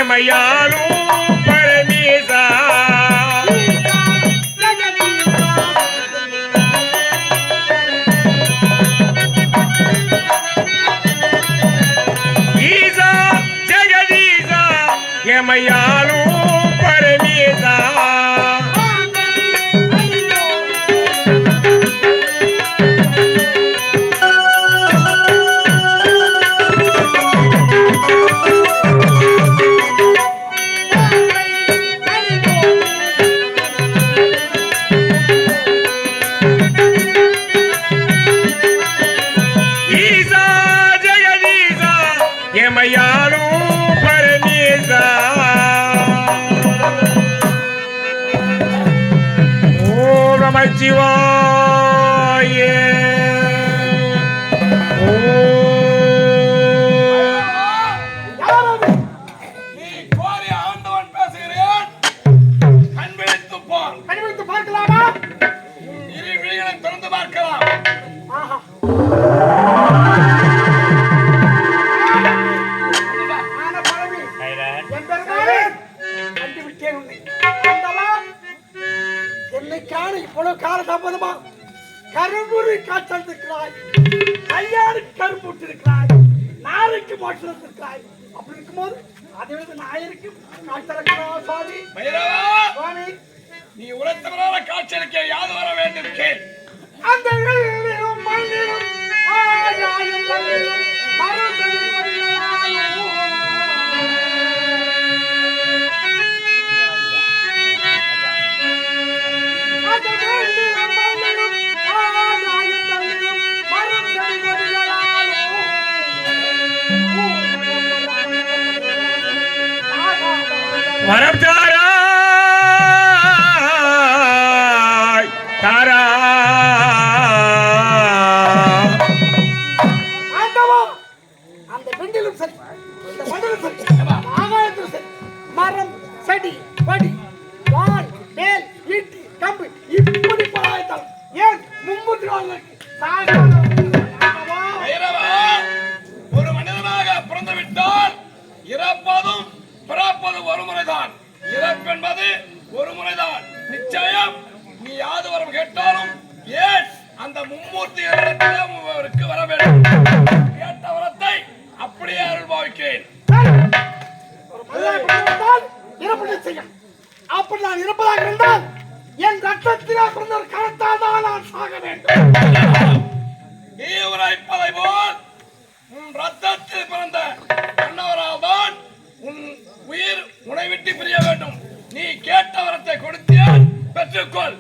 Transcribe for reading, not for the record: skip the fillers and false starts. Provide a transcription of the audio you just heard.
எமையாலும் பரமேசா ஈசா ஜெகதீசா எமையாலும் பரமேசா எமையாலும் பரமேசா ஓம் நம சிவாய நீ கோரி ஆண்டவன் பேசுகிறேன் கண்விழித்து பார். கண்விழித்து பார்க்கலாமா? இரு விழிகளை திறந்து பார்க்கலாம். இவ்வளவு கால தாமதமா கருங்குறி காய்ச்சல் கல்யாணி கரும்புட்டு இருக்கிறாய், நாளைக்கு மோட்சம் இருக்கிறாய். அப்படி இருக்கும்போது அதை விட நாயருக்கு காய்ச்சல் சுவாமி. சுவாமி, நீ உலகத்தவரான காட்சியளிக்க யாது வர வேண்டும் கேள். அந்த மண்ணிலும் ஆயாயும் மண்ணிலும் வரம் தாராய் தாரா அந்த பெண்டிலும் சரி, இந்த மண்டலும் சரி, ஆகாயத்திலும் சரி, மரம் செடி கொடி வான் மேல் ஈட்டி கம்பு இப்படி பலாய்த்தால் ஏன் மும்மூர்த்தி ஒரு மனிதனாக பிறந்து விட்டால் இறப்பதும் பிறப்பதும் ஒரு முறைதான். இறப்பென்பது ஒரு முறைதான். நிச்சயம் நீ யாது வரம் கேட்டாலும் ஏன் அந்த மும்மூர்த்தி அவருக்கு வர வேண்டும். கேட்ட வரத்தை அப்படியே அருள் பாவிக்கிறேன். இறப்பு நிச்சயம். அப்படி நான் இருப்பதாக இருந்தால் என் ரத்தத்தினால் பிறந்த ஒரு கணத்தால் தான் நான் சாக வேண்டும். நீ உரைப்பதை போல் உன் ரத்தத்தில் பிறந்த அன்னவரால் தான் உன் உயிர் உன்னை விட்டு பிரிய வேண்டும். நீ கேட்ட வரத்தை கொடுத்தியால் பெற்றுக்கொள்.